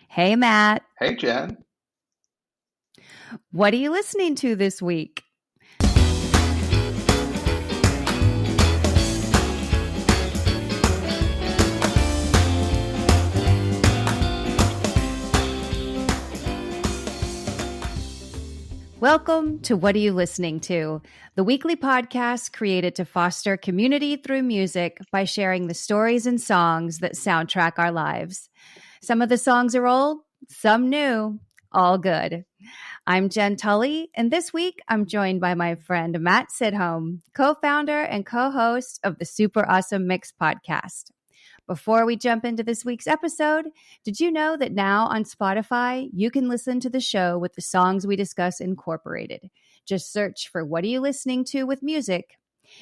Hey, Matt. Hey, Jen. What are you listening to this week? Welcome to What Are You Listening To, the weekly podcast created to foster community through music by sharing the stories and songs that soundtrack our lives. Some of the songs are old, some new, all good. I'm Jenn Tully, and this week I'm joined by my friend Matt Sidhom, co-founder and co-host of the Super Awesome Mix podcast. Before we jump into this week's episode, did you know that now on Spotify, you can listen to the show with the songs we discuss incorporated? Just search for What Are You Listening To with Music.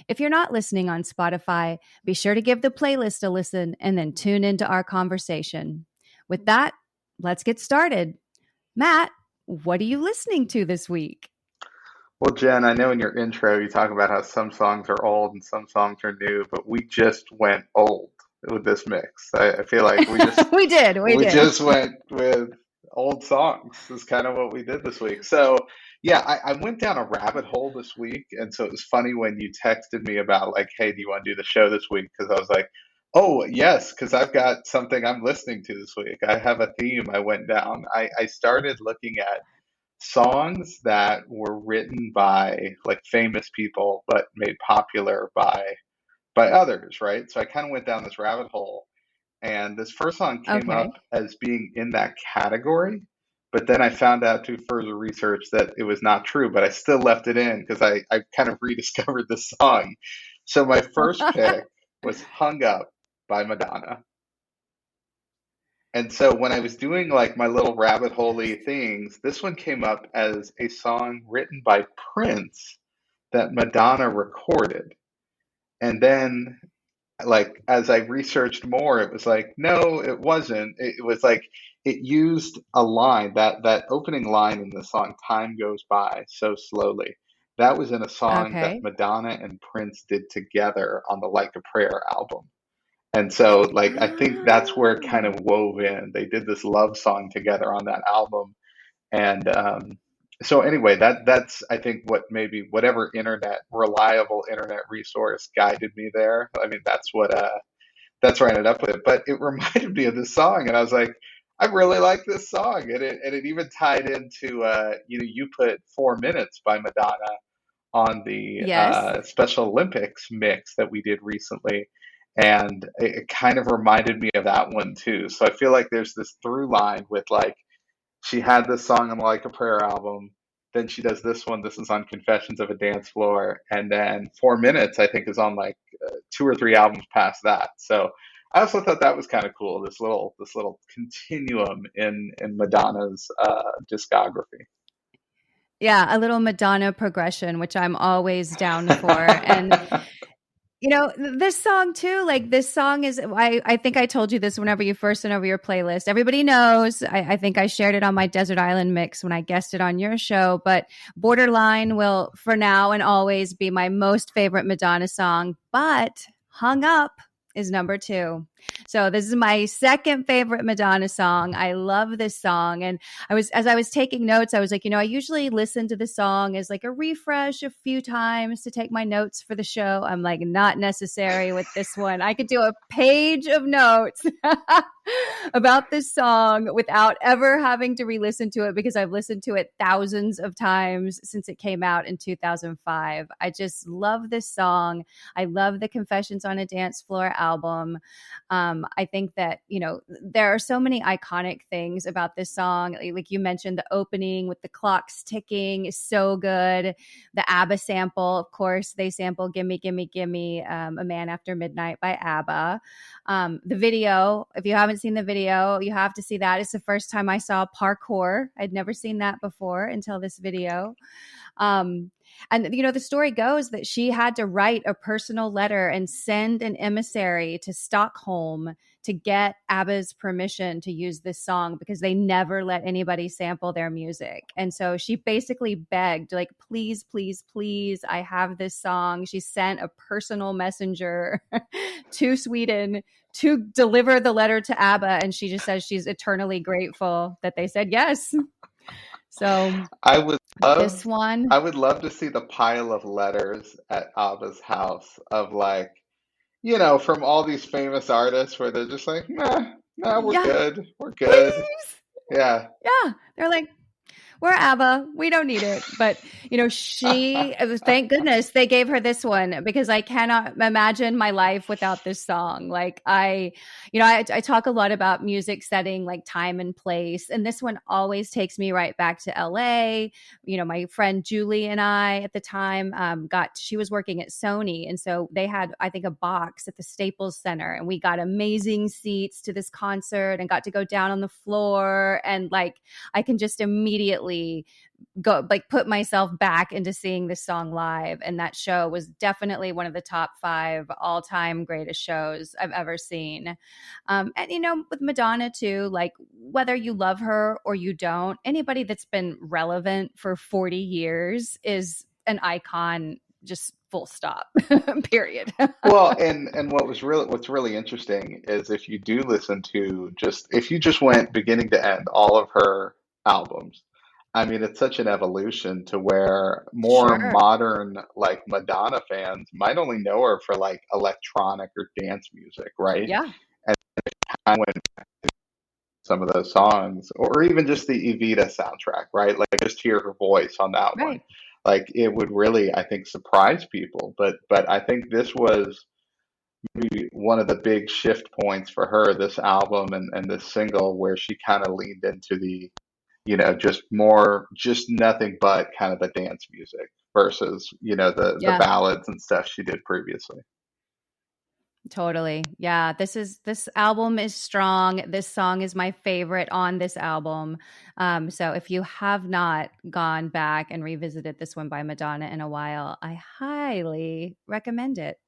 If you're not listening on Spotify, be sure to give the playlist a listen and then tune into our conversation. With that, let's get started. Matt, what are you listening to this week? Well, Jen, I know in your intro you talk about how some songs are old and some songs are new, but we just went old with this mix. I feel like we just We did. we just went with old songs. Is kind of what we did this week. So yeah, I went down a rabbit hole this week, and so it was funny when you texted me about like, hey, do you want to do the show this week? Because I was like, oh yes, because I've got something I'm listening to this week. I have a theme I went down. I started looking at songs that were written by like famous people but made popular by others, right? So I kind of went down this rabbit hole, and this first song came Okay. up as being in that category, but then I found out through further research that it was not true, but I still left it in because I kind of rediscovered the song. So my first pick was Hung Up by Madonna. And so when I was doing like my little rabbit hole-y things, this one came up as a song written by Prince that Madonna recorded. And then like as I researched more, it was like, no, it wasn't. It was like it used a line, that opening line in the song, Time Goes By So Slowly. That was in a song that Okay. Madonna and Prince did together on the Like a Prayer album. And so, like, I think that's where it kind of Oh. wove in. They did this love song together on that album, and so anyway, that's I think what maybe whatever internet reliable internet resource guided me there. I mean, that's where I ended up with it. But it reminded me of this song, and I was like, I really like this song, and it even tied into you put 4 Minutes by Madonna on the Yes. Special Olympics mix that we did recently. And it kind of reminded me of that one too. So I feel like there's this through line with like she had this song on the Like a Prayer album, then she does this one. This is on Confessions of a Dance Floor, and then 4 Minutes I think is on like two or three albums past that. So I also thought that was kind of cool. This little continuum in Madonna's discography. Yeah, a little Madonna progression, which I'm always down for. And this song too, like this song is, I think I told you this whenever you first sent over your playlist. Everybody knows, I think I shared it on my Desert Island mix when I guested on your show, but Borderline will for now and always be my most favorite Madonna song, but Hung Up is number two. So this is my second favorite Madonna song. I love this song. And as I was taking notes, I was like, I usually listen to the song as like a refresh a few times to take my notes for the show. I'm like, not necessary with this one. I could do a page of notes about this song without ever having to re-listen to it because I've listened to it thousands of times since it came out in 2005. I just love this song. I love the Confessions on a Dance Floor album. I think that, there are so many iconic things about this song. Like you mentioned, the opening with the clocks ticking is so good. The ABBA sample, of course, they sample Gimme, Gimme, Gimme, A Man After Midnight by ABBA. The video, if you haven't seen the video, you have to see that. It's the first time I saw parkour. I'd never seen that before until this video. And, the story goes that she had to write a personal letter and send an emissary to Stockholm to get ABBA's permission to use this song because they never let anybody sample their music. And so she basically begged, like, please, please, please, I have this song. She sent a personal messenger to Sweden to deliver the letter to ABBA. And she just says she's eternally grateful that they said yes. So I would this love, one, I would love to see the pile of letters at Abba's house of like, from all these famous artists where they're just like, nah, nah, we're yeah, good, we're good. please. Yeah. Yeah. They're like, we're ABBA. We don't need it. But, thank goodness they gave her this one because I cannot imagine my life without this song. Like I talk a lot about music setting, like time and place. And this one always takes me right back to LA. My friend Julie and I at the time she was working at Sony. And so they had, I think, a box at the Staples Center and we got amazing seats to this concert and got to go down on the floor. And like, I can just immediately go like put myself back into seeing this song live. And that show was definitely one of the top 5 all-time greatest shows I've ever seen. And with Madonna too, like whether you love her or you don't, anybody that's been relevant for 40 years is an icon, just full stop. Period. Well, and what's really interesting is if you do listen to if you just went beginning to end all of her albums, I mean, it's such an evolution to where more Sure. modern like Madonna fans might only know her for like electronic or dance music, right? Yeah. And I went some of those songs, or even just the Evita soundtrack, right? Like just hear her voice on that one. Right. Like it would really, I think, surprise people. But I think this was maybe one of the big shift points for her, this album and this single, where she kind of leaned into just more, just nothing but kind of the dance music versus, the Yeah. ballads and stuff she did previously. Totally. Yeah, this album is strong. This song is my favorite on this album. So if you have not gone back and revisited this one by Madonna in a while, I highly recommend it.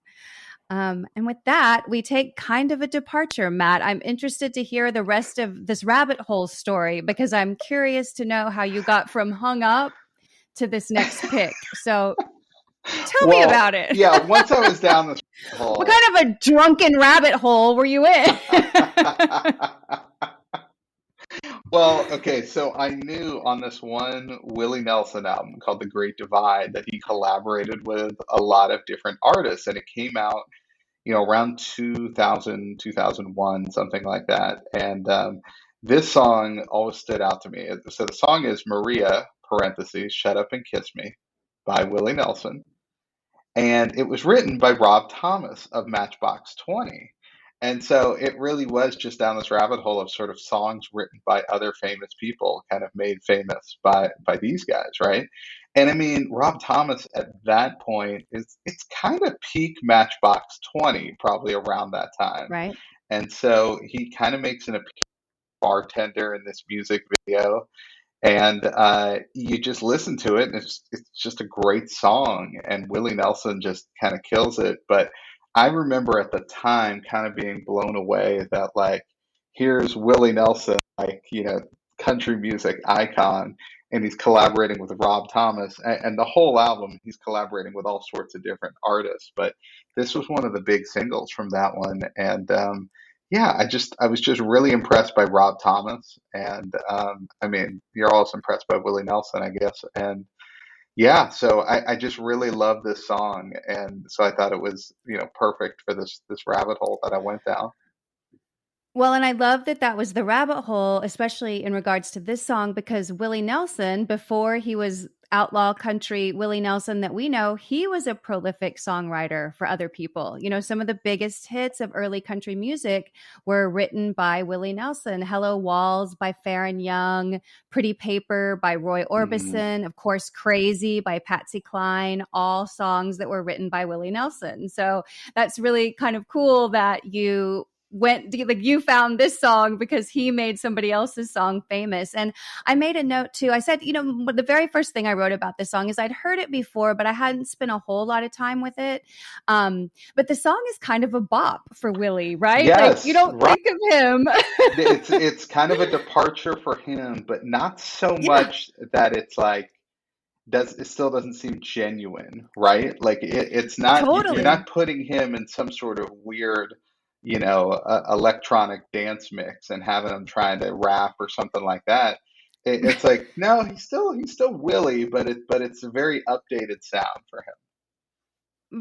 And with that, we take kind of a departure, Matt. I'm interested to hear the rest of this rabbit hole story because I'm curious to know how you got from Hung Up to this next pick. So tell me Well, about it. yeah, once I was down this What hole. kind of a drunken rabbit hole were you in? Well, okay, so I knew on this one Willie Nelson album called The Great Divide that he collaborated with a lot of different artists, and it came out, around 2000, 2001, something like that. And this song always stood out to me. So the song is Maria, parentheses, Shut Up and Kiss Me by Willie Nelson. And it was written by Rob Thomas of Matchbox 20. And so it really was just down this rabbit hole of sort of songs written by other famous people, kind of made famous by these guys, right? And I mean, Rob Thomas at that point it's kind of peak Matchbox 20, probably around that time. Right. And so he kind of makes an appearance bartender in this music video, and you just listen to it, and it's just a great song, and Willie Nelson just kind of kills it. But I remember at the time kind of being blown away that like here's Willie Nelson, like country music icon, and he's collaborating with Rob Thomas, and the whole album he's collaborating with all sorts of different artists. But this was one of the big singles from that one, and yeah, I was just really impressed by Rob Thomas, and I mean, you're also impressed by Willie Nelson, I guess, and yeah, so I just really love this song, and so I thought it was perfect for this rabbit hole that I went down. Well, and I love that that was the rabbit hole, especially in regards to this song, because Willie Nelson, before he was outlaw country Willie Nelson that we know, he was a prolific songwriter for other people. Some of the biggest hits of early country music were written by Willie Nelson. Hello Walls by Farron Young, Pretty Paper by Roy Mm. Orbison, of course, Crazy by Patsy Cline, all songs that were written by Willie Nelson. So that's really kind of cool that you like you found this song because he made somebody else's song famous. And I made a note too. I said, the very first thing I wrote about this song is I'd heard it before, but I hadn't spent a whole lot of time with it. But the song is kind of a bop for Willie, right? Like you Yes, don't right. think of him. It's kind of a departure for him, but not so Yeah, much that it's like does it still doesn't seem genuine, right? Like it's not you're totally. not putting him in some sort of weird, electronic dance mix and having him trying to rap or something like that. It's like no, he's still Willie, but it's a very updated sound for him.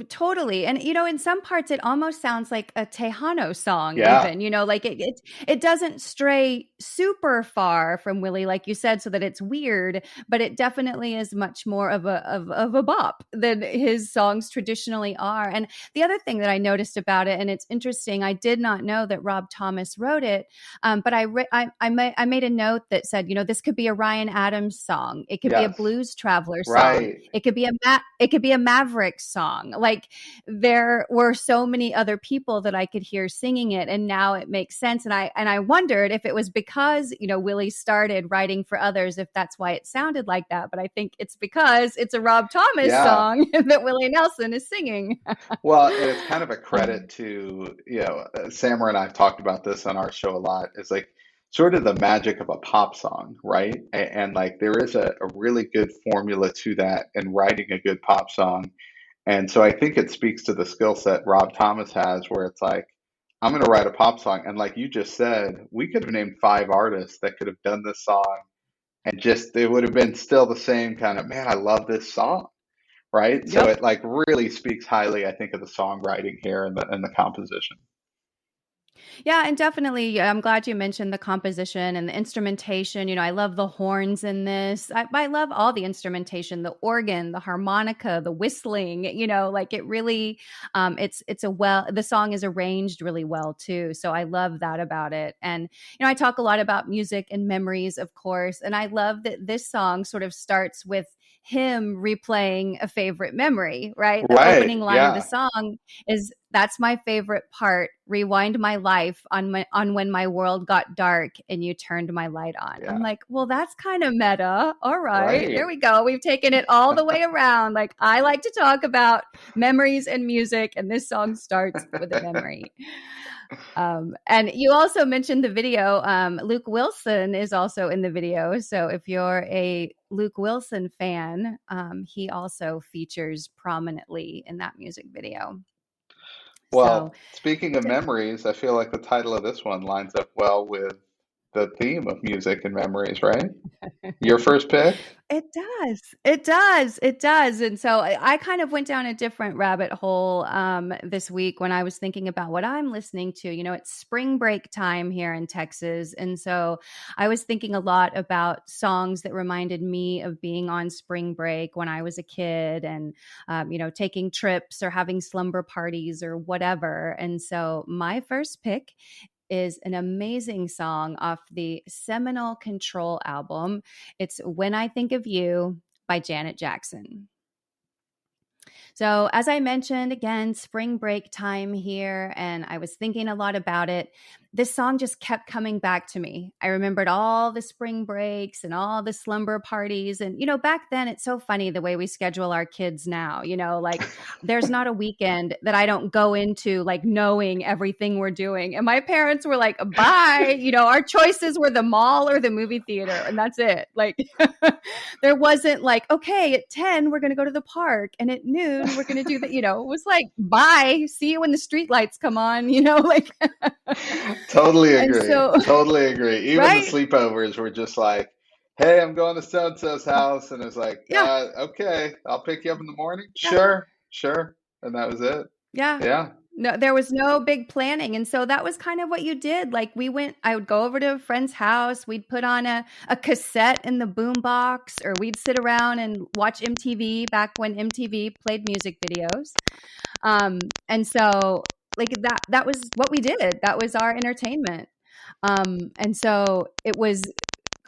Totally. And in some parts it almost sounds like a Tejano song Yeah. even, like it doesn't stray super far from Willie like you said so that it's weird, but it definitely is much more of a bop than his songs traditionally are. And the other thing that I noticed about it, and it's interesting, I did not know that Rob Thomas wrote it, but I made a note that said, this could be a Ryan Adams song. It could be a Yes. Blues Traveler song. Right. It could be a Maverick song. Like there were so many other people that I could hear singing it, and now it makes sense. And I wondered if it was because Willie started writing for others, if that's why it sounded like that. But I think it's because it's a Rob Thomas Yeah. song that Willie Nelson is singing. Well, and it's kind of a Um, credit to, Samara and I have talked about this on our show a lot. It's like sort of the magic of a pop song, right? And like there is a really good formula to that in writing a good pop song. And so I think it speaks to the skill set Rob Thomas has, where it's like, I'm going to write a pop song. And like you just said, we could have named five artists that could have done this song and just, it would have been still the same kind of, man, I love this song, right? So yep. it like really speaks highly, I think, of the songwriting here and the composition. Yeah, and definitely, yeah, I'm glad you mentioned the composition and the instrumentation. I love the horns in this. I love all the instrumentation, the organ, the harmonica, the whistling. Like it really, the song is arranged really well too. So I love that about it. And I talk a lot about music and memories, of course, and I love that this song sort of starts with him replaying a favorite memory. Right, the opening Right. line of the Yeah. song is that's my favorite part. Rewind my life on when my world got dark and you turned my light on. I'm Yeah. like, well, that's kind of meta. All right, there Right. we go. We've taken it all the way around. Like I like to talk about memories and music, and this song starts with a memory. And you also mentioned the video. Luke Wilson is also in the video. So if you're a Luke Wilson fan, he also features prominently in that music video. So Well, speaking of yeah. memories, I feel like the title of this one lines up well with the theme of music and memories, right? Your first pick? It does. It does. It does. And so I kind of went down a different rabbit hole this week when I was thinking about what I'm listening to. It's spring break time here in Texas. And so I was thinking a lot about songs that reminded me of being on spring break when I was a kid and, taking trips or having slumber parties or whatever. And so my first pick is an amazing song off the seminal Control album. It's When I Think of You by Janet Jackson. So, as I mentioned, again, spring break time here, and I was thinking a lot about it. This song just kept coming back to me. I remembered all the spring breaks and all the slumber parties. And, back then, it's so funny the way we schedule our kids now. Like there's not a weekend that I don't go into like knowing everything we're doing. And my parents were like, bye. Our choices were the mall or the movie theater, and that's it. Like, there wasn't like, okay, at 10, we're going to go to the park. And at noon, we're going to do that. It was like, bye, see you when the street lights come on, like, Totally and agree. so, Totally agree. Even the right. sleepovers were just like, hey, I'm going to so and so's house. And it's like, Yeah. okay, I'll pick you up in the morning. Yeah. Sure, sure. And that was it. Yeah. Yeah. No, there was no big planning. And so that was kind of what you did. Like I would go over to a friend's house. We'd put on a cassette in the boombox, or we'd sit around and watch MTV back when MTV played music videos. And so like that was what we did. That was our entertainment. And so it was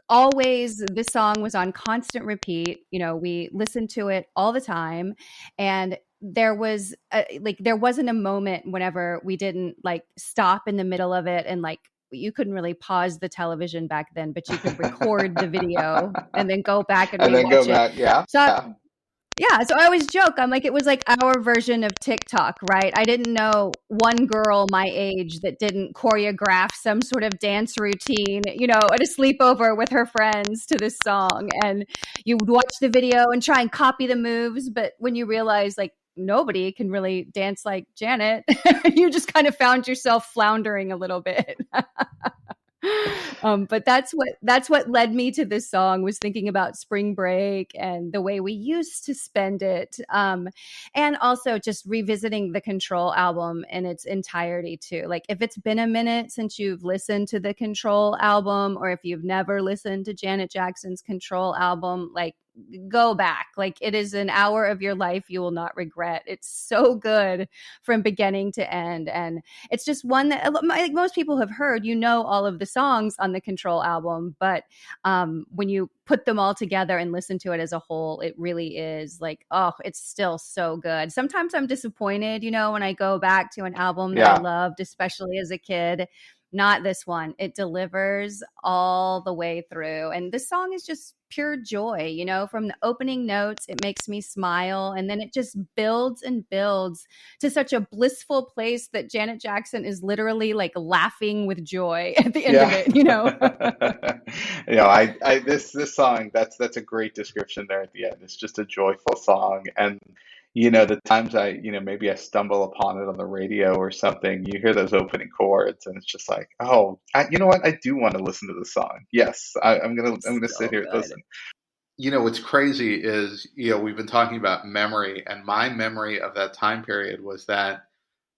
always, this song was on constant repeat. We listened to it all the time. And there wasn't a moment whenever we didn't like stop in the middle of it, and like you couldn't really pause the television back then, but you could record the video and then go back and And then go rewatch it. back. Yeah. So Yeah. yeah, so I always joke. I'm like, it was like our version of TikTok, right? I didn't know one girl my age that didn't choreograph some sort of dance routine, at a sleepover with her friends to this song. And you would watch the video and try and copy the moves. But when you realize like nobody can really dance like Janet, you just kind of found yourself floundering a little bit. But that's what led me to this song, was thinking about spring break and the way we used to spend it, and also just revisiting the Control album in its entirety too. Like if it's been a minute since you've listened to the Control album, or if you've never listened to Janet Jackson's Control album, like go back. Like it is an hour of your life you will not regret. It's so good from beginning to end. And it's just one that like most people have heard, all of the songs on the Control album, but when you put them all together and listen to it as a whole, it really is like, oh, it's still so good. Sometimes I'm disappointed, when I go back to an album that I Yeah. loved, especially as a kid. Not this one. It delivers all the way through. And this song is just pure joy, from the opening notes, it makes me smile. And then it just builds and builds to such a blissful place that Janet Jackson is literally like laughing with joy at the end of Yeah. it. This song, that's a great description there at the end. It's just a joyful song. And the times maybe I stumble upon it on the radio or something, you hear those opening chords and it's just like, oh, you know what? I do want to listen to the song. Yes, I'm gonna sit So here and good. listen. What's crazy is, we've been talking about memory, and my memory of that time period was that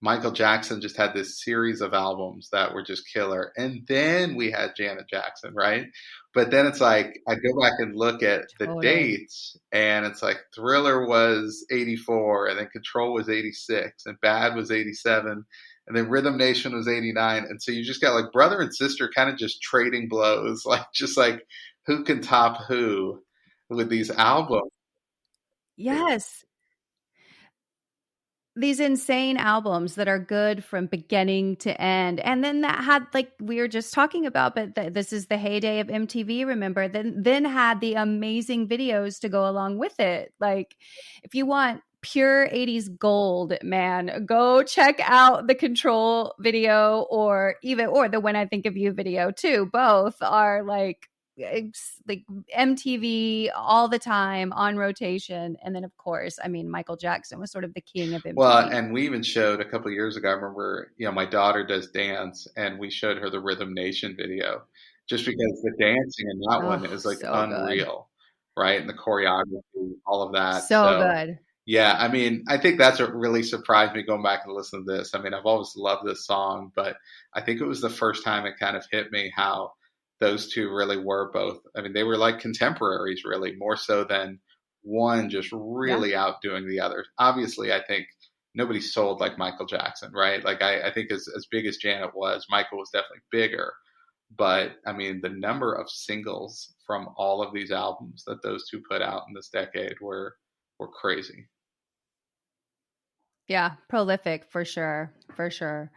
Michael Jackson just had this series of albums that were just killer. And then we had Janet Jackson, right? But then it's like, I go back and look at the Totally. dates, and it's like Thriller was 84, and then Control was 86, and Bad was 87, and then Rhythm Nation was 89. And so you just got like brother and sister kind of just trading blows, like just like who can top who with these albums. Yes. These insane albums that are good from beginning to end. And then that had, like we were just talking about, but this is the heyday of MTV, remember? Then had the amazing videos to go along with it. Like if you want pure 80s gold, man, go check out the Control video, or the When I Think of You video too. Both are like MTV all the time on rotation. And then, of course, I mean, Michael Jackson was sort of the king of Well, MTV. and we even showed a couple of years ago. I remember, my daughter does dance, and we showed her the Rhythm Nation video, just because the dancing in that one Oh, is like so good. unreal, right? And the choreography, all of that. So So, good. yeah, I mean, I think that's what really surprised me going back and listening to this. I mean, I've always loved this song, but I think it was the first time it kind of hit me how those two really were both. I mean, they were like contemporaries, really, more so than one just Yeah. really outdoing the other. Obviously, I think nobody sold like Michael Jackson, right? Like I think as big as Janet was, Michael was definitely bigger. But I mean, the number of singles from all of these albums that those two put out in this decade were crazy. Yeah. Prolific for sure. For sure.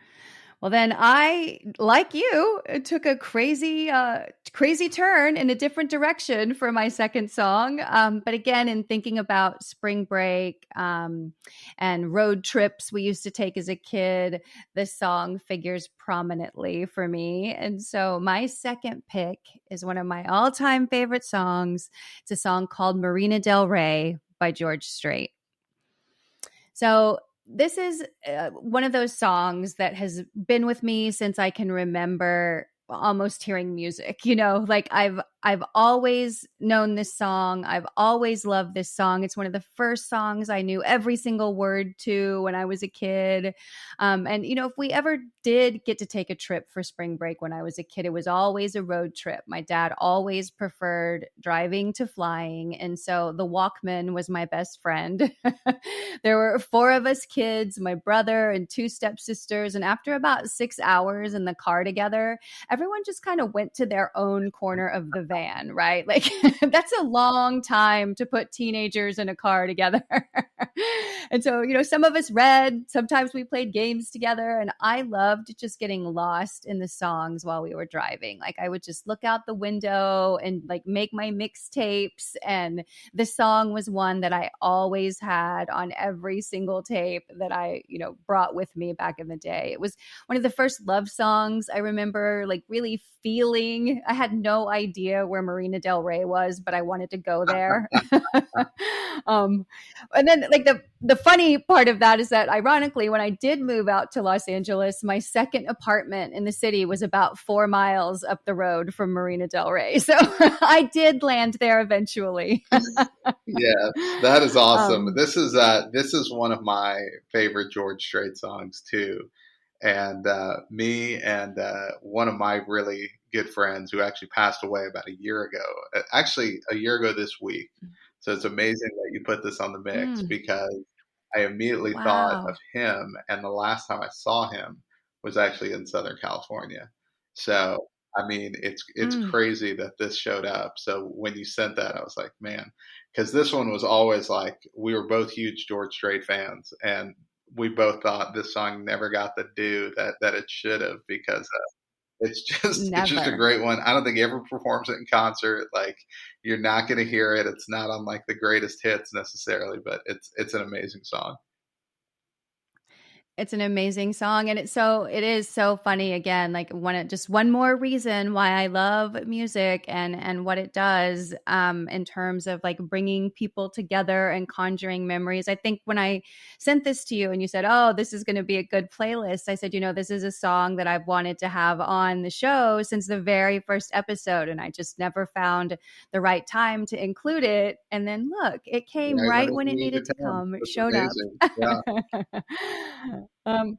Well, then I, like you, took a crazy turn in a different direction for my second song. But again, in thinking about spring break and road trips we used to take as a kid, this song figures prominently for me. And so my second pick is one of my all-time favorite songs. It's a song called Marina Del Rey by George Strait. So this is one of those songs that has been with me since I can remember almost hearing music. Like I've always known this song. I've always loved this song. It's one of the first songs I knew every single word to when I was a kid. And if we ever did get to take a trip for spring break when I was a kid, it was always a road trip. My dad always preferred driving to flying, and so the Walkman was my best friend. There were four of us kids, my brother and two stepsisters, and after about 6 hours in the car together, everyone just kind of went to their own corner of the van, right? Like that's a long time to put teenagers in a car together. And so, some of us read, sometimes we played games together, and I loved just getting lost in the songs while we were driving. Like I would just look out the window and like make my mixtapes, and this song was one that I always had on every single tape that I, brought with me back in the day. It was one of the first love songs I remember like really feeling. I had no idea where Marina Del Rey was, but I wanted to go there. And then like the funny part of that is that ironically, when I did move out to Los Angeles, my second apartment in the city was about 4 miles up the road from Marina Del Rey. So I did land there eventually. Yeah, that is awesome. This is one of my favorite George Strait songs too. And me and one of my really good friends who actually passed away about a year ago, actually a year ago this week. So it's amazing that you put this on the mix Mm, because I immediately thought of wow. him, and the last time I saw him was actually in Southern California. So I mean, it's Mm. crazy that this showed up. So when you sent that, I was like, man, because this one was always like we were both huge George Strait fans, and we both thought this song never got the due that it should have because it's just a Never. great one. I don't think he ever performs it in concert. Like you're not going to hear it. It's not on like the greatest hits necessarily, but it's an amazing song. It's an amazing song, and it is so funny again, like just one more reason why I love music and what it does in terms of like bringing people together and conjuring memories. I think when I sent this to you and you said, "Oh, this is going to be a good playlist," I said, this is a song that I've wanted to have on the show since the very first episode, and I just never found the right time to include it. And then look, it came Right when right it when it needed needed to to come. come. It That's showed up. amazing. Yeah. um,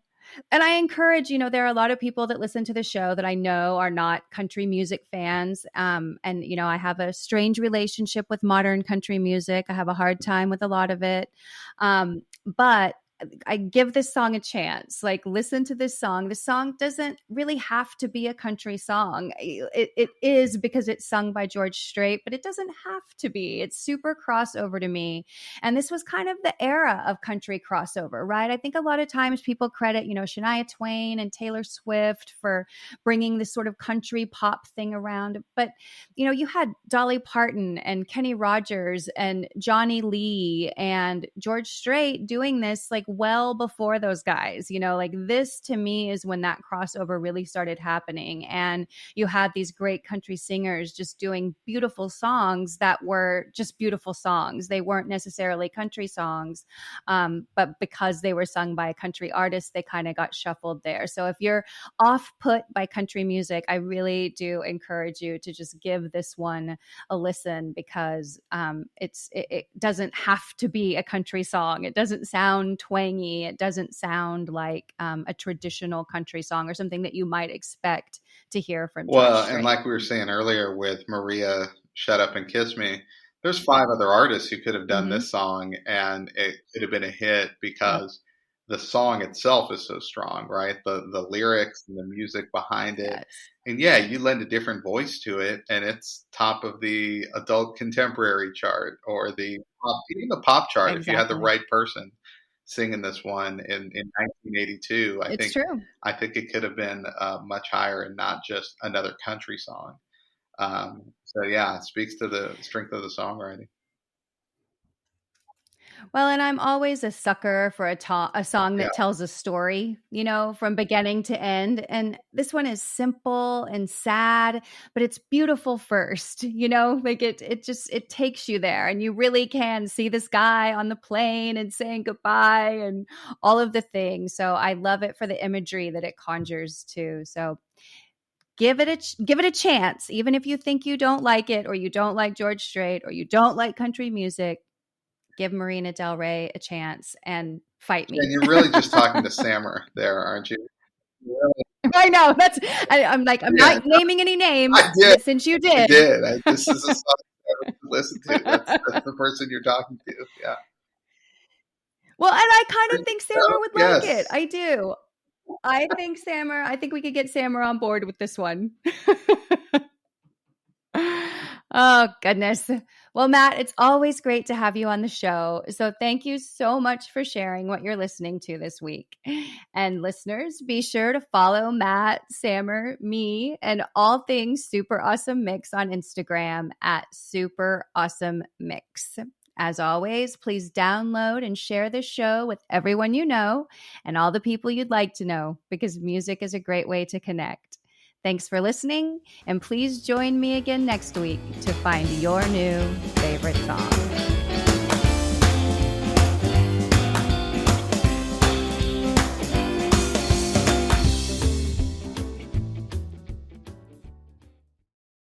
and I encourage, there are a lot of people that listen to the show that I know are not country music fans. And, I have a strange relationship with modern country music. I have a hard time with a lot of it. But I give this song a chance. Like, listen to this song. The song doesn't really have to be a country song. It is because it's sung by George Strait, but it doesn't have to be. It's super crossover to me. And this was kind of the era of country crossover, right? I think a lot of times people credit, Shania Twain and Taylor Swift for bringing this sort of country pop thing around. But, you had Dolly Parton and Kenny Rogers and Johnny Lee and George Strait doing this like well before those guys. Like this to me is when that crossover really started happening. And you had these great country singers just doing beautiful songs that were just beautiful songs. They weren't necessarily country songs, but because they were sung by a country artist, they kind of got shuffled there. So if you're off put by country music, I really do encourage you to just give this one a listen because it doesn't have to be a country song. It doesn't sound twangy. It doesn't sound like a traditional country song or something that you might expect to hear from George Well, and Strait. like we were saying earlier with Maria, Shut Up and Kiss Me, there's five other artists who could have done Mm-hmm. this song and it could have been a hit Yep. because the song itself is so strong, right? The lyrics and the music behind it. Yes. And yeah, you lend a different voice to it and it's top of the adult contemporary chart or the pop, even the pop chart if you had the Exactly. right person singing this one in 1982. I It's think true. I think it could have been much higher and not just another country song. So yeah, it speaks to the strength of the songwriting. Well, and I'm always a sucker for a song Yeah. that tells a story, from beginning to end. And this one is simple and sad, but it's beautiful first, like it takes you there and you really can see this guy on the plane and saying goodbye and all of the things. So I love it for the imagery that it conjures too. So give it a chance, even if you think you don't like it or you don't like George Strait or you don't like country music. Give Marina Del Rey a chance and fight And me. you're really just talking to Sammer there, aren't you? Really? I know that's. I'm like I'm Yeah, not naming any names, I did. but since you I did, did. This is a song I would listen to. That's the person you're talking to. Yeah. well, and I kind There of you think Sammer go. would like it. Yes. I do. I think we could get Sammer on board with this one. Oh, goodness. Well, Matt, it's always great to have you on the show. So thank you so much for sharing what you're listening to this week. And listeners, be sure to follow Matt, Sammer, me, and all things Super Awesome Mix on Instagram at Super Awesome Mix. As always, please download and share this show with everyone you know and all the people you'd like to know, because music is a great way to connect. Thanks for listening, and please join me again next week to find your new favorite song.